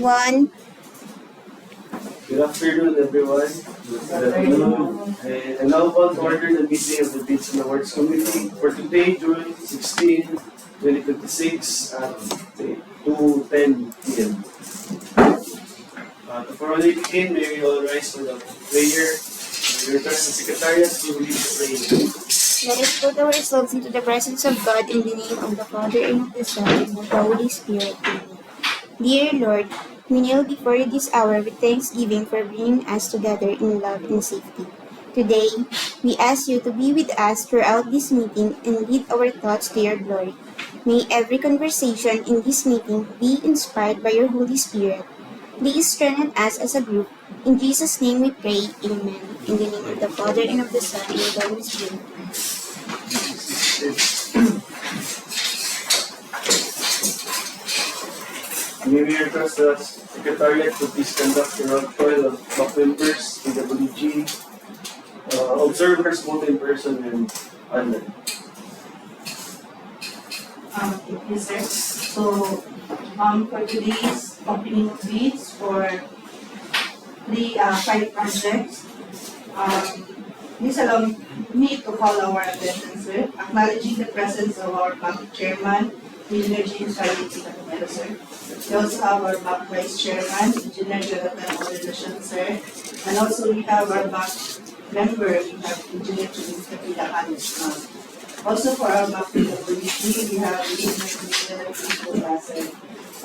One. Good afternoon, everyone. Good afternoon. I now call to order the meeting of the Bids and Awards Committee for today, June 16, 2026 at 2:10 p.m. To formally begin, may we all rise for the prayer. We request the Secretariat to lead the prayer. Let us put ourselves into the presence of God in the name of the Father, and of the Son, and of the Holy Spirit. Amen. Dear Lord, we kneel before you this hour with thanksgiving for bringing us together in love and safety. Today, we ask you to be with us throughout this meeting and lead our thoughts to your glory. May every conversation in this meeting be inspired by your Holy Spirit. Please strengthen us as a group. In Jesus' name we pray. Amen. In the name of the Father, and of the Son, and of the Holy Spirit. May we request the Secretariat to please conduct the roll call of BAC members, PWG, observers both in person and online. Yes, sir. So, for today's opening of bids for 5 projects, please allow me to call our attendance, sir, acknowledging the presence of our bank chairman, Engineer James Carlos, sir. We also have our bank vice chairman, Engineer Jonathan Orelation, sir. And also we have our bank member, we have Engineer Chubis Kapila Hanis. Also for our back PWG, we have Engineer Christopher, sir.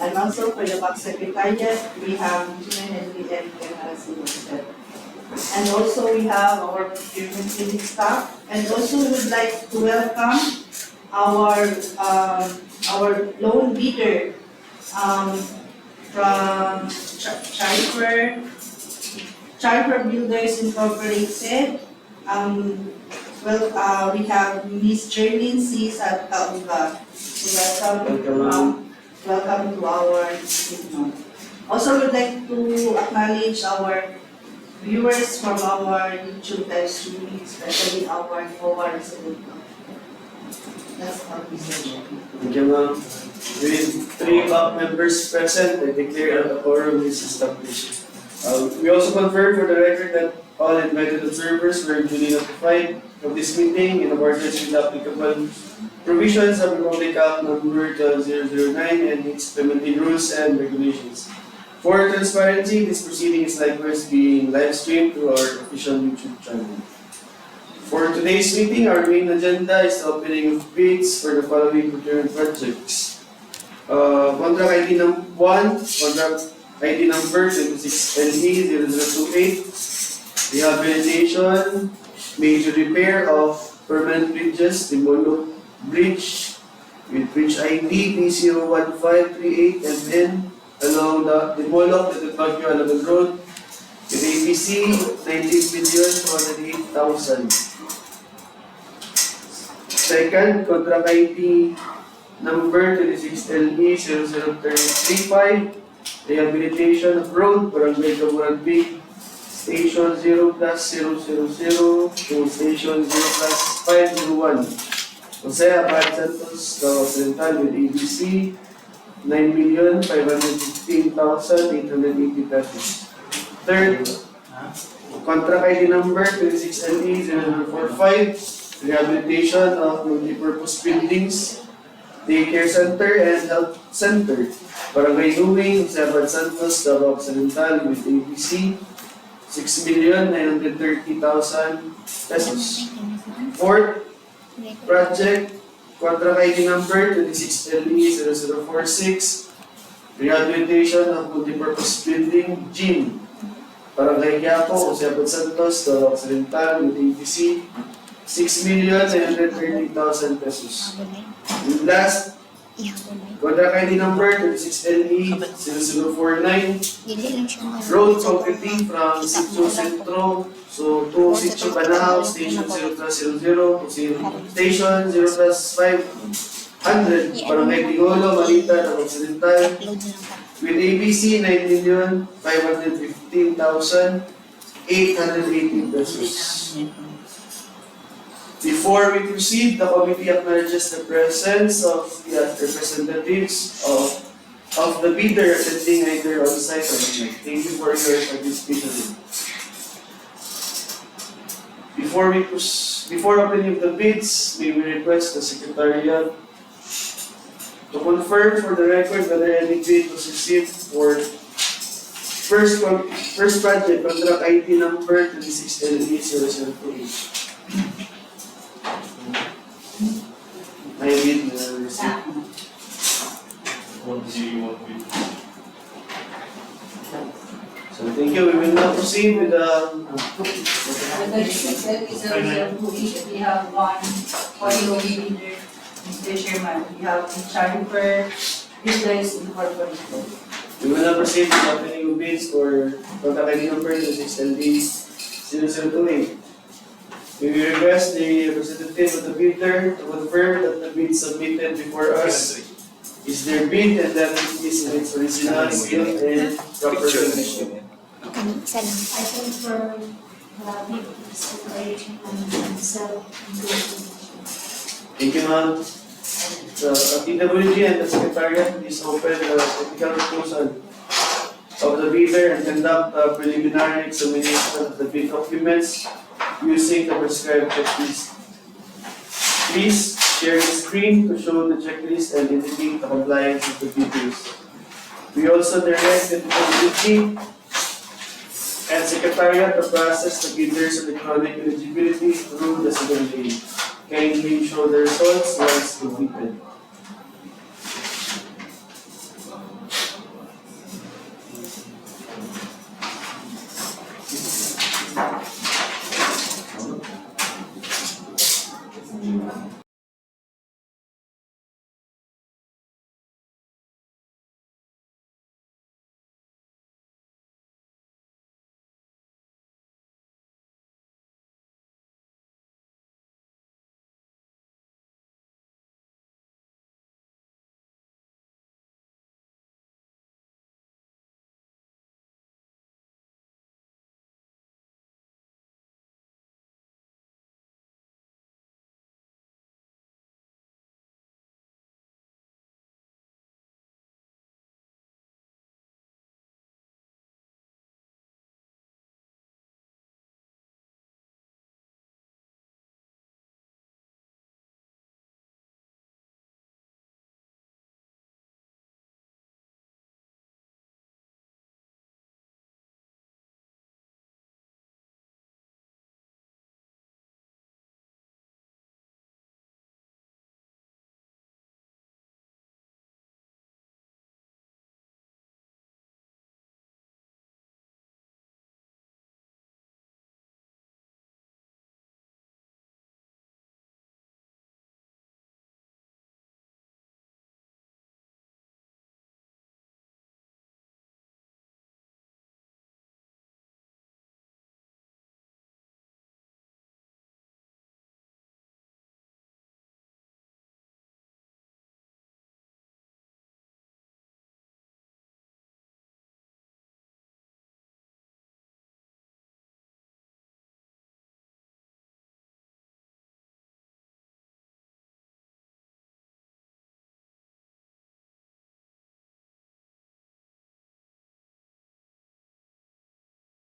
And also for the back secretariat, we have Engineer Henry M. Aracino, sir. And also we have our procurement clinic staff. And also we would like to welcome our loan bidder from Charper Builders Incorporated. We have Miss Jerlyn C. Satauga. Welcome to our meeting. Also, we'd like to acknowledge our viewers from our YouTube live streaming, especially our NOVA resident. That's all we say. Thank you, ma'am. With 3 BAC members present, I declare that the quorum is established. We also confirm for the record that all invited observers were duly notified of this meeting in accordance with the applicable provisions of Republic Act number 12009 and its implementing rules and regulations. For transparency, this proceeding is likewise being live streamed through our official YouTube channel. For today's meeting, our main agenda is the opening of bids for the following procurement projects. Contract ID number 1, contract ID number 26LE0028, rehabilitation, major repair of permanent bridges, Timolo Bridge, with bridge ID P01538MN along the Timolo to the Tokyo Alagan Road, with ABC 19,208,000. Second, contract ID number 26LE0035, rehabilitation of road, Barangay Kaburagbi, Station 0+000 to Station 0+501. Jose Abad Santos, Occidental with ABC 9,515,880 pesos. Third, contract ID number 26LE0045, rehabilitation of multipurpose buildings, daycare center and health center, Barangay Uwing, Jose Santos, Davao Occidental with ABC 6,930,000 pesos. Fourth project, contract ID number 26LE0046, rehabilitation of multipurpose building, gym, Barangay Quiapo, Jose Santos, Davao Occidental with ABC 6,930,000 pesos. And last, contract ID number 26LE0049, road concreting from Sitio Centro to Sitio Banao, Station 0+00 to Station 0+500, Barangay Tingolo, Malita, Davao Occidental, with ABC 9,515,880 pesos. Before we proceed, the committee acknowledges the presence of the representatives of of the bidder attending either on-site or online. Thank you for your participation. Before opening the bids, we will request the Secretariat to confirm for the record whether any bid was received for first project contract ID number 26LE008. May bid na received. So thank you. We will now proceed with the With the 6LE008, we have one audio leader, Mr. Chairman. We have Charifer Builders Incorporated. we will now proceed with the opening of bids for contract ID number 26LE0028. We will request the representative of the bidder to confirm that the bid submitted before us is their bid and that it is in its original seal and proper condition. Isa lang. I confirm bid is declaration and sell and Thank you, ma'am. The PWG and the Secretariat please open the technical proposal of the bidder and conduct a preliminary examination of the bid documents using the prescribed checklist. Please share the screen to show the checklist and indicate the compliance of the bidders. We also direct the PWG and Secretariat to process the bidders' electronic eligibility through the second lane. Kindly show the results once completed.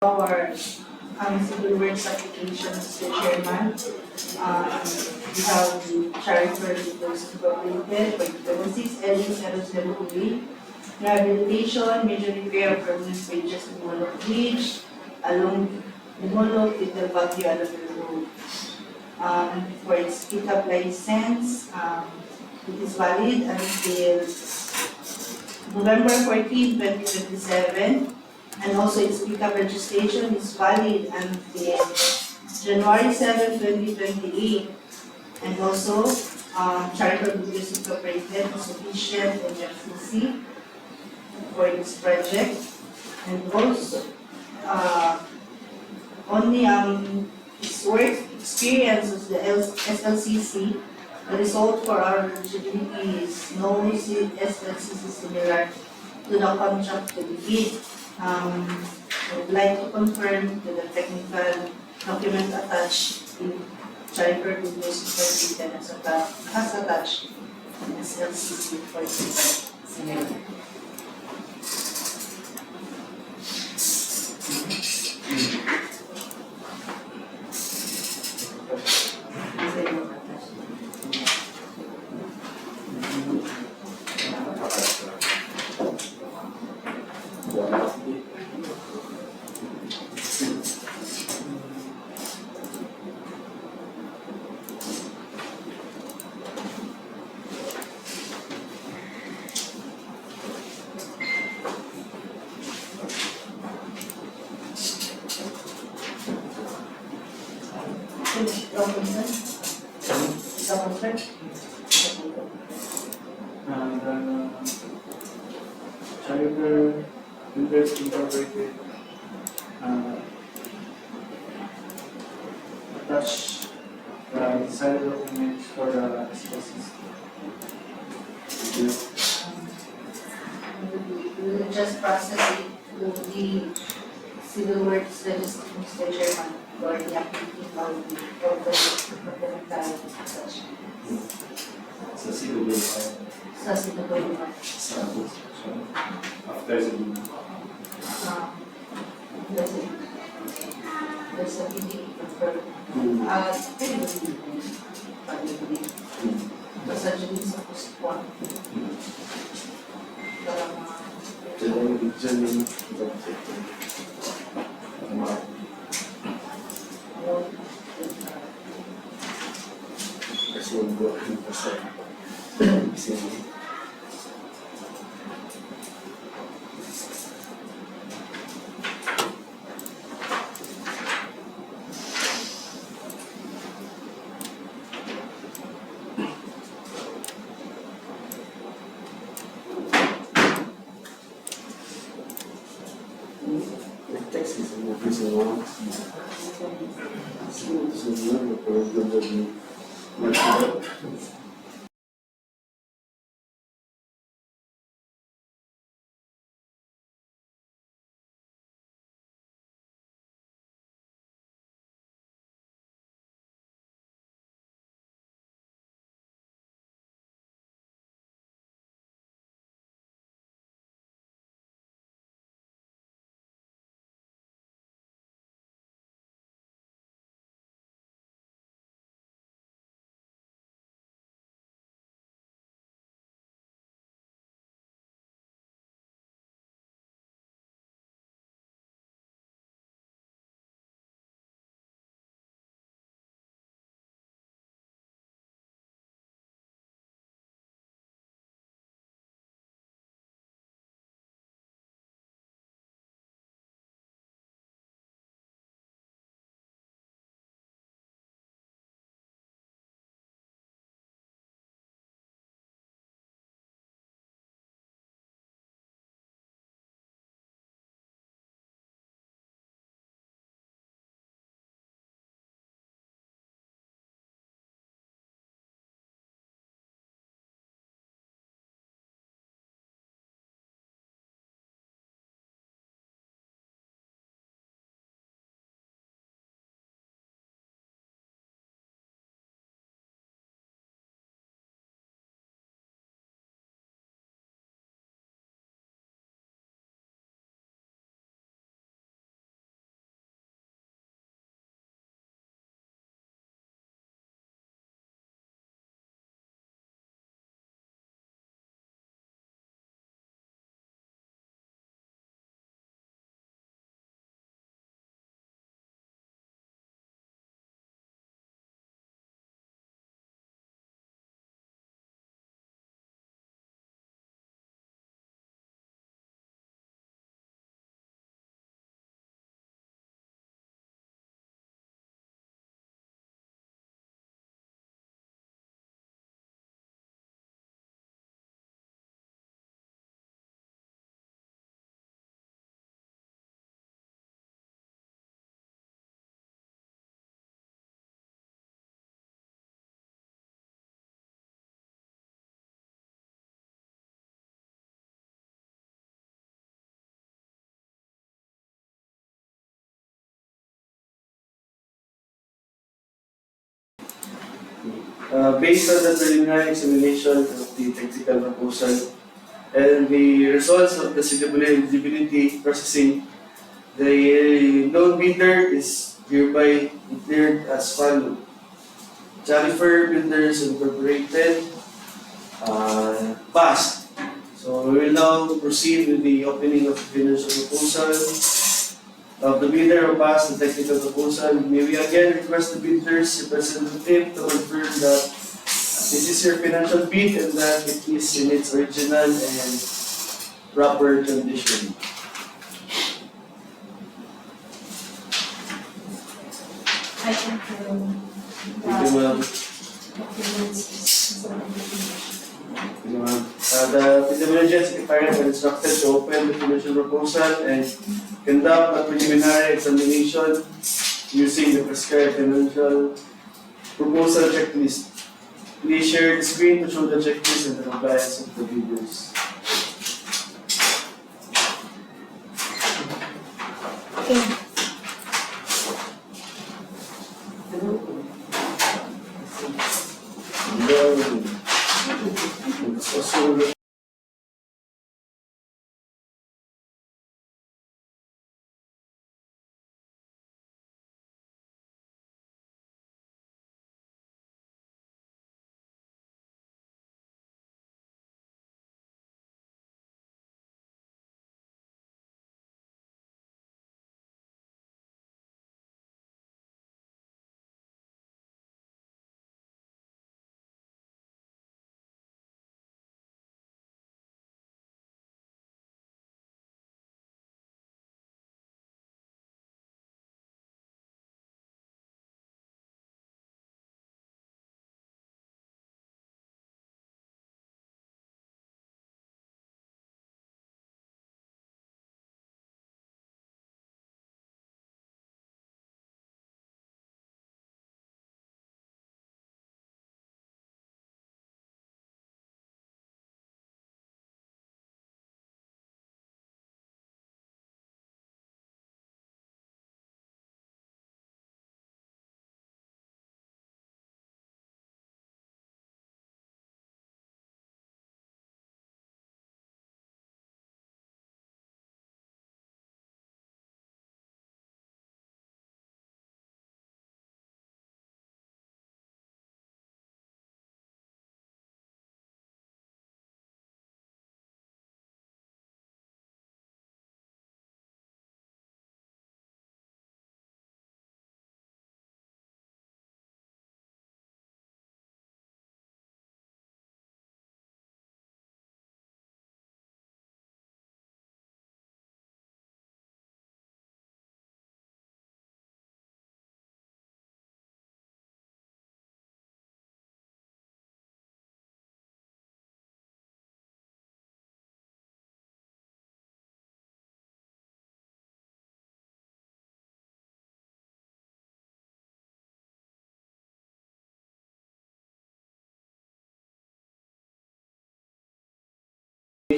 Our civil works application, Mr. Chairman. We have Charifer Builders Incorporated for the 6LE008. Rehabilitation, major repair of permanent bridges in Moloch Bridge along the Moloch Little Baguio Alabel Road. For its pickup license, it is valid until November 14, 2027. And also its pickup registration is valid until January 7, 2028. And also, Charifer Builders Incorporated is sufficient NFCC for this project. And also, only its work experience as the SLCC, the result for our eligibility is no SLCC similar to the contract to be bid. I would like to confirm to the technical document attached in Charifer Builders Incorporated as attached in SLCC for this. Robinson. Second, sir. And Charter Invest Incorporated attach the signed documents for the SPSS. We will just process it to the Civil Works Register, Mr. Chairman, for the activity of the documentary such. Sa CWI. Sa Civil Sa after sa there's a video for basta dyan sa postpone. Para Diyan yung kasundo sa sini. Text is mo bisa mo. Semua program dari based on the preliminary examination of the technical proposal and the results of the CWA eligibility processing, the known bidder is hereby declared as follows. Jennifer Builders Incorporated, passed. So we will now proceed with the opening of the financial proposal of the bidder who passed the technical proposal. May we again request the bidder's representative to confirm that this is your financial bid and that it is in its original and proper condition. I confirm Thank you, ma'am. documents is submitted. Thank you, ma'am. The PWG Secretariat are instructed to open the financial proposal and conduct a preliminary examination using the prescribed financial proposal checklist. Please share the screen to show the checklist and the compliance of the videos. Okay.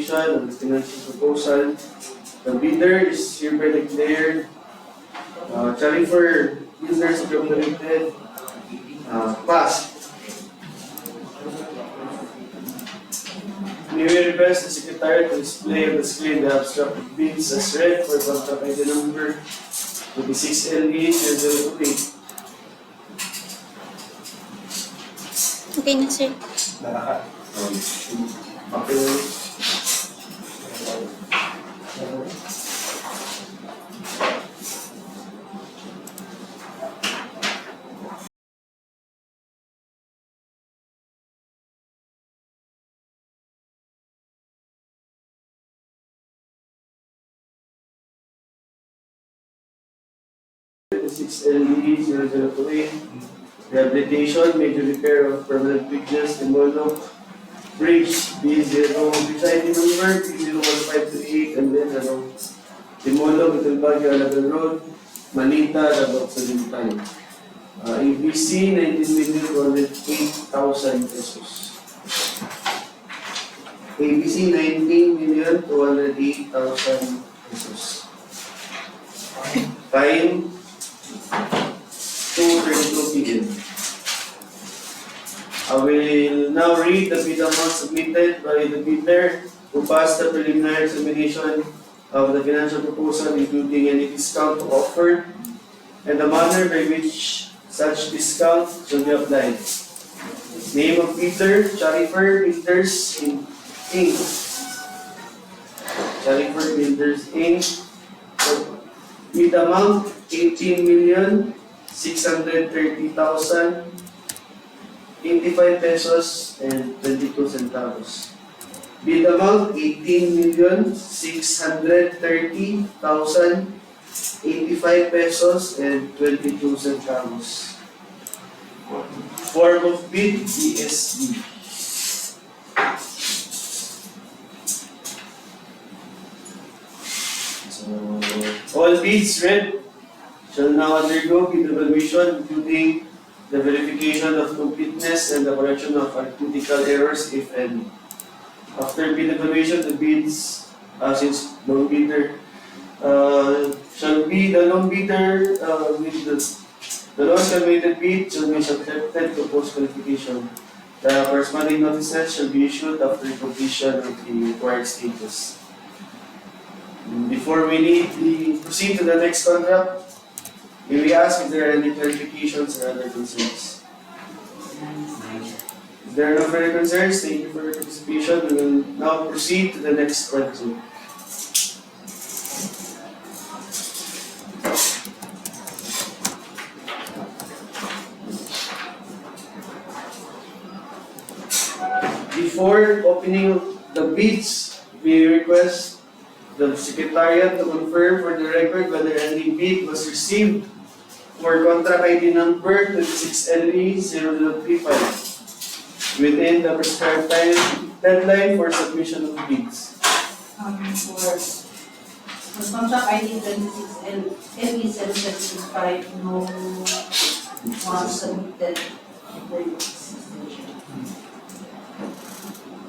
Of the financial proposal. The bidder is hereby declared Chalifer Business Incorporated passed. We will request the Secretary to display on the screen the abstract of bids as read for contract ID number 26LE008. Okay na, sir. Okay. Six LE 008, rehabilitation, major repair of permanent bridges in Molo, bridge B0, bridge ID number B01528, and then Timolo, Little Baguio, Alagal Road, Manita, Dabok sa Lintay. ABC, 19,208,000 pesos. ABC, 19,208,000 pesos. Time, 2:32 p.m. I will now read the bid amount submitted by the bidder who passed the preliminary examination of the financial proposal, including any discount offered and the manner by which such discount should be applied. Name of bidder, Chalifer Builders Inc. Chalifer Builders Inc. Bid amount 18,630,085 pesos and 22 centavos. Bid amount 18,630,085 85 pesos and 22 centavos. Form of bid, BSB. So, all bids read shall now undergo bid evaluation, including the verification of completeness and the correction of critical errors, if any. After bid evaluation, the bids, since loan bidder, shall be the loan bidder with the lowest calculated bid shall be subjected to post-qualification. The corresponding notices shall be issued after completion of the required stages. Before we proceed to the next contract, may we ask if there are any clarifications or other concerns? If there are no further concerns, thank you for your participation. We will now proceed to the next project. Before opening the bids, we request the Secretariat to confirm for the record whether any bid was received for contract ID number 26LE0035 within the prescribed time deadline for submission of bids. For contract ID 26LE0765, no one submitted for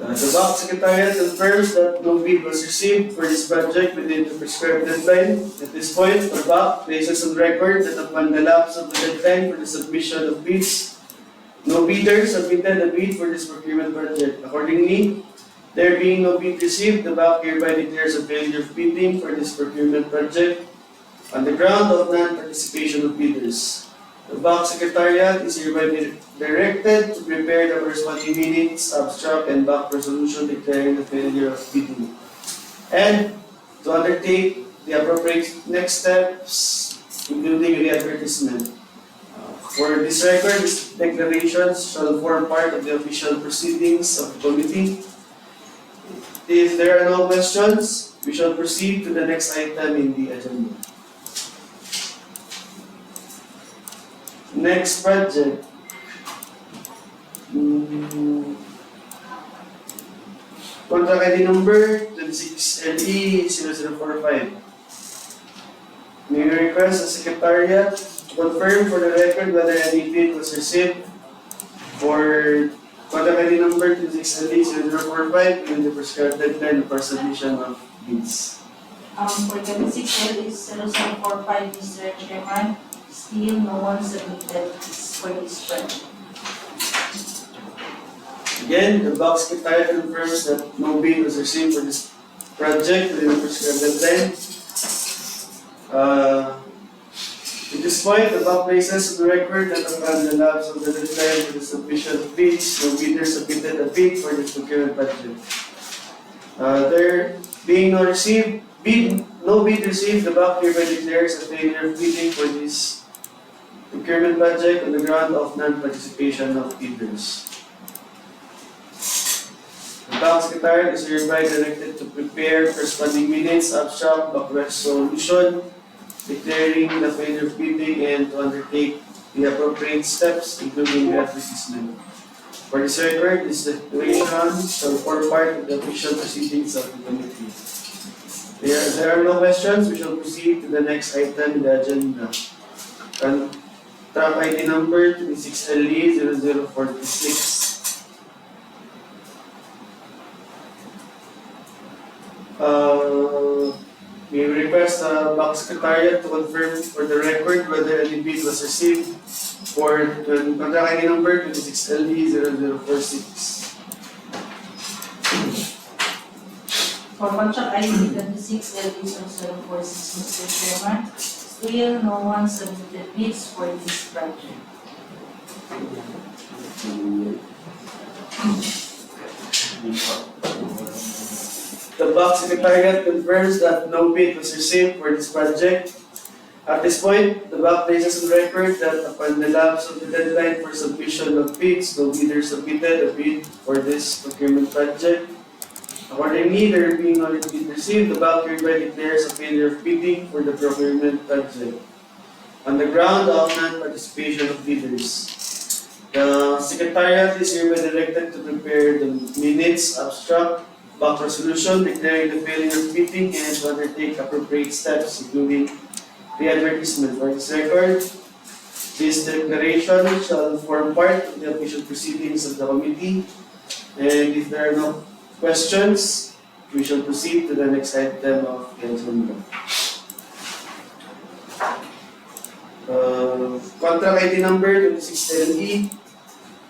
The Box Secretariat confirms that no bid was received for this project within the prescribed deadline. At this point, the BAC places on record that upon the lapse of the deadline for the submission of bids, no bidder submitted a bid for this procurement project. Accordingly, there being no bid received, the BAC hereby declares a failure of bidding for this procurement project on the ground of non-participation of bidders. The BAC Secretariat is hereby directed to prepare the corresponding minutes, abstract, and BAC resolution declaring the failure of bidding, and to undertake the appropriate next steps, including the advertisement. For this record, these declarations shall form part of the official proceedings of the committee. If there are no questions, we shall proceed to the next item in the agenda. Next project. Contract ID number 26LE0045. May we request the Secretariat to confirm for the record whether any bid was received for contract ID number 26LE0045 in the prescribed deadline for submission of bids. For 26LE0745, Mr. Chairman, still no one submitted for this project. Again, the Box Secretariat confirms that no bid was received for this project within the prescribed deadline. At this point, the BAC places on the record that upon the lapse of the deadline for the submission of bids, no bidder submitted a bid for this procurement project. There being no bid received, the BAC hereby declares a failure of bidding for this procurement project on the ground of non-participation of bidders. The BAC Secretariat is hereby directed to prepare corresponding minutes, abstract, BAC resolution, declaring the failure of bidding, and to undertake the appropriate steps, including the advertisement. For this record, this declaration shall form part of the official proceedings of the committee. If there are no questions, we shall proceed to the next item in the agenda. Contract ID number 26LE0046. We request the BAC Secretariat to confirm for the record whether any bid was received for the contract ID number 26LE0046. For contract ID 26LE0746, Mr. Chairman, still no one submitted bids for this project. The BAC Secretariat confirms that no bid was received for this project. At this point, the BAC places on record that upon the lapse of the deadline for submission of bids, no bidder submitted a bid for this procurement project. Accordingly, there being knowledge bid received, the bank hereby declares a failure of bidding for the procurement project on the ground of non-participation of bidders. The Secretariat is hereby directed to prepare the minutes, abstract, back resolution declaring the failure of bidding and to undertake appropriate steps, including the advertisement. For this record, this declaration shall form part of the official proceedings of the committee. And if there are no questions, we shall proceed to the next item of the agenda. Contract ID number 26LE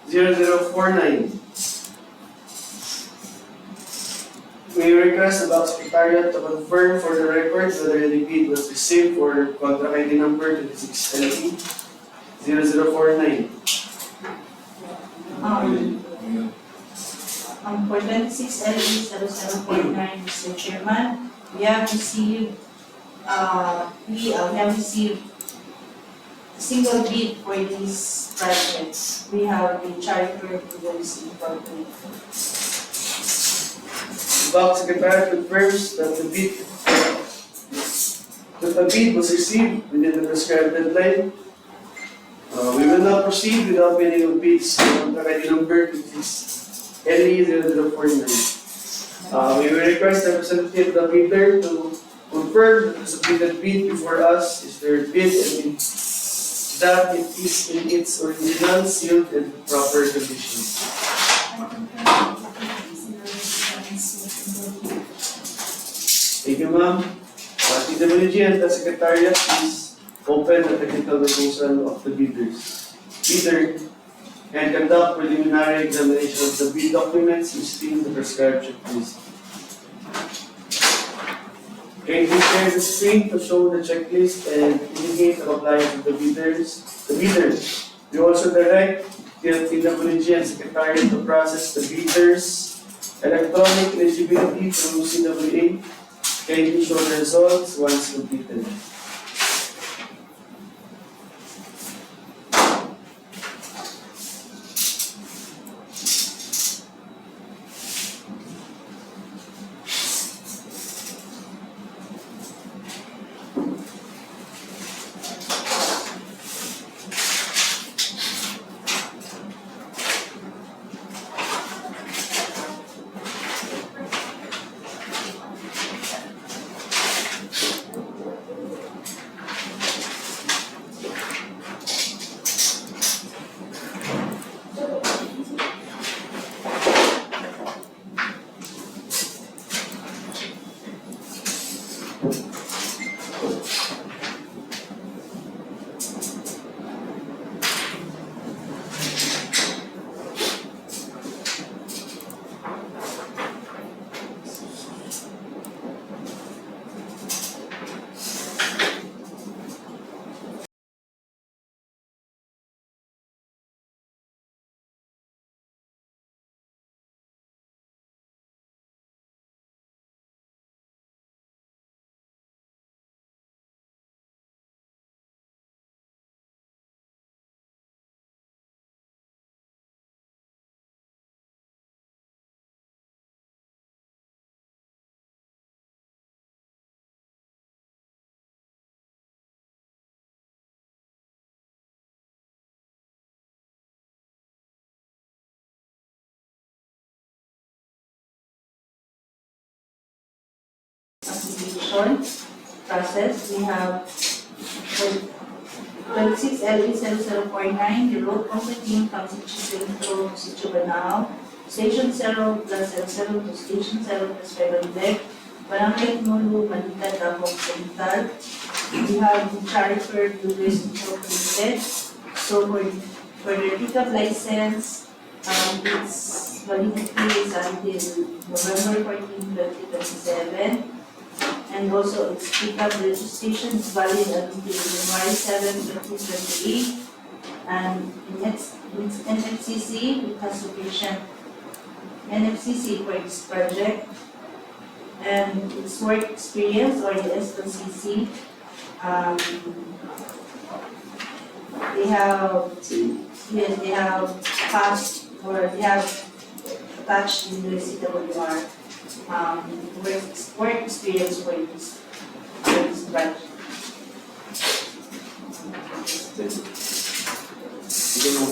0049. We request the Bank Secretariat to confirm for the record whether any bid was received for contract ID number 26LE 0049. For 26 LE 0749, Mr. Chairman, we have received single bid for these projects. We have the charter Leaders Incorporated. The Bank Secretariat confirms that the bid was received within the prescribed deadline. We will now proceed with the opening of bids on the ID number, which is LE 0049. We will request the representative of the bidder to confirm that the submitted bid before us is their bid and that it is in its original, sealed, and proper condition. Thank you, ma'am. TWG and the Secretariat, please open the technical proposal of the bidder and conduct preliminary examination of the bid documents using the prescribed checklist. Can you share the screen to show the checklist and indicate the compliance of the bidders? We also direct the TWG and Secretariat to process the bidders' electronic eligibility through CWA. Can you show the results once completed? Application process, we have 26 LE 0049, the road completing from Sitio to Sitio Banao, Station 0 plus L0 to Station 0 plus 5 deck, Barangay Mulu, Manita, Davao, Central. We have the charter Leaders Incorporated. So for the pickup license, its validity is until November 14, 2027. And also its pickup registration is valid until January 7, 2028. And in its NFCC, it has sufficient NFCC for this project. And its work experience, or the SLCC, they have passed or they have attached in the CWR. work, work experience for this branch. Sige mo.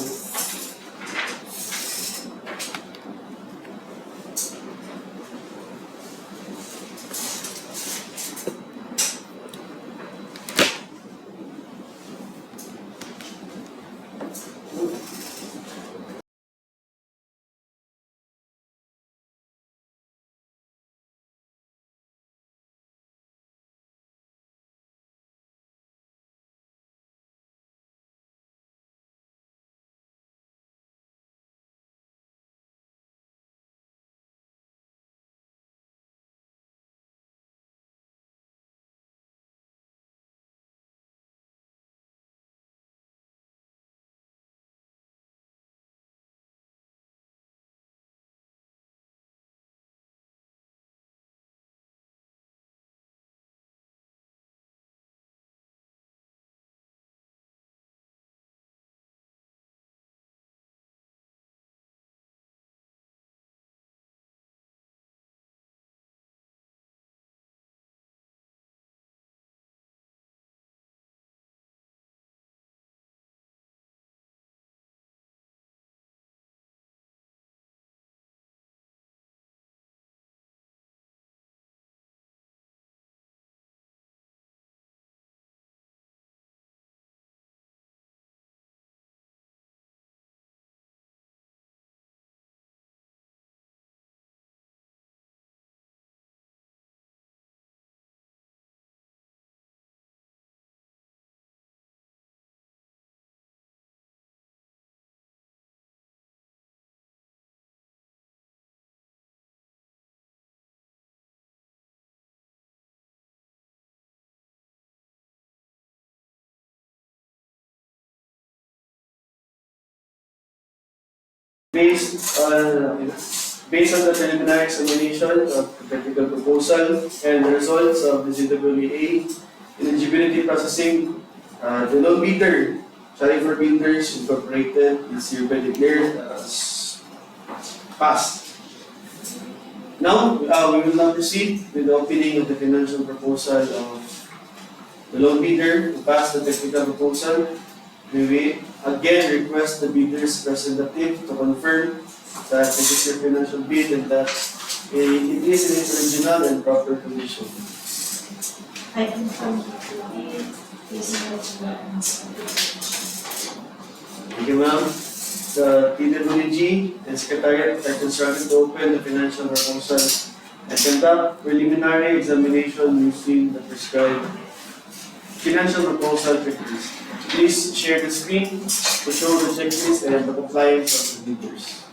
Based on the preliminary examination of the technical proposal and the results of the CWA eligibility processing, the loan bidder, Sharifer Builders Incorporated, is hereby declared as passed. Now, we will now proceed with the opening of the financial proposal of the loan bidder to pass the technical proposal. We will again request the bidder's representative to confirm that it is your financial bid and that it is in its original and proper condition. I confirm that the bid is eligible and Thank you, ma'am. The TWG and Secretariat are instructed to open the financial proposal and conduct preliminary examination using the prescribed financial proposal checklist. Please share the screen to show the checklist and the compliance of the bidders.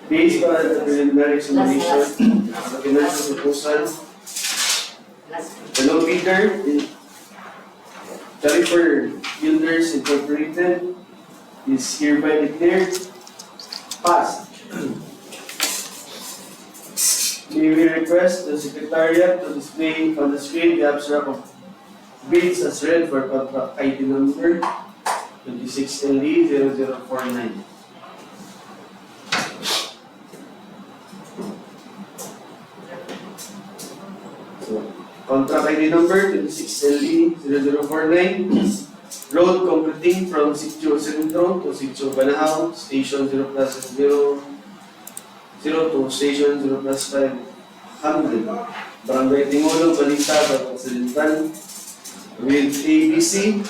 Based on the preliminary examination of the financial proposal, the low bidder is Caliper Builders Incorporated is hereby declared passed. May we request the Secretariat to display on the screen the abstract of bids as read for contract ID number 26LE0049. So, Contract ID number 26LE0049. Road completing from Sitio Centro to Sitio Banahaw, Station 0+0 to Station 0+500. Barangay Tingolo, Balita, Occidental, with ABC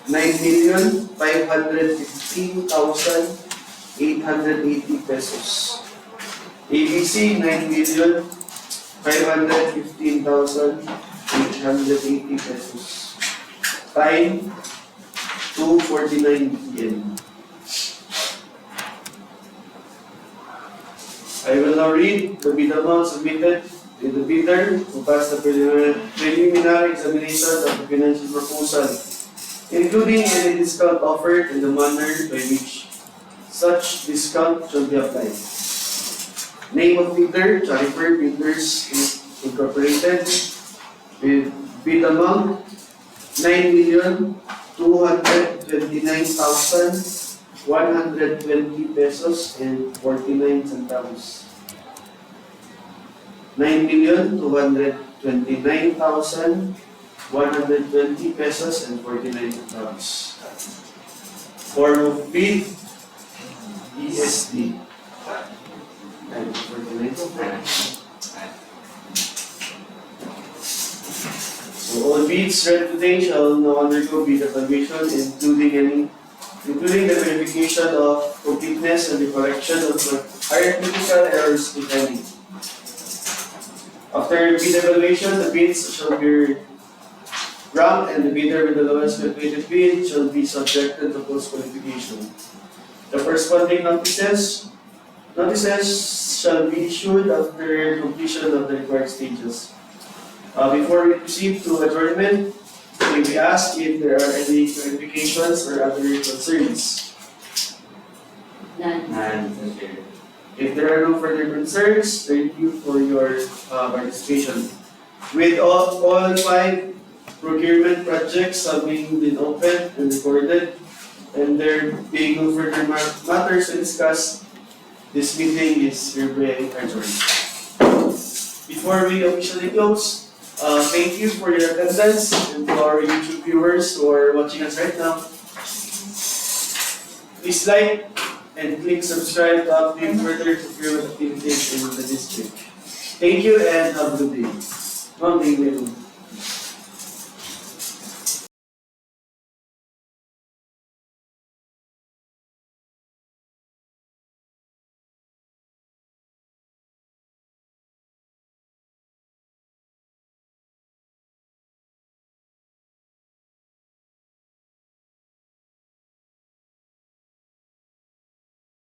9,515,880 pesos. ABC 9,515,880 pesos. Time 2:49 p.m. I will now read the bid amount submitted to the bidder who passed the preliminary examination of the financial proposal, including any discount offered and the manner by which such discount shall be applied. Name of bidder, Caliper Builders Incorporated, with bid amount 9,229,120 pesos and 49 centavos. 9,229,120 pesos and 49 centavos. Form of bid, ESD. And 49 centavos. So all bids read today shall now undergo bid evaluation, including the verification of completeness and the correction of arithmetical errors, if any. After bid evaluation, the bids shall be ranked and the bidder with the lowest calculated bid shall be subjected to post-qualification. The corresponding notices shall be issued after completion of the required stages. Before we proceed to adjournment, may we ask if there are any clarifications or other concerns? None. If there are no further concerns, thank you for your participation. With all 5 procurement projects having been opened and recorded, and there being no further matters to discuss, this meeting is hereby adjourned. Before we officially close, thank you for your attendance, and to our YouTube viewers who are watching us right now. Please like and click subscribe to update further procurement activities in the district. Thank you and have a good day. Ma'am, thank you.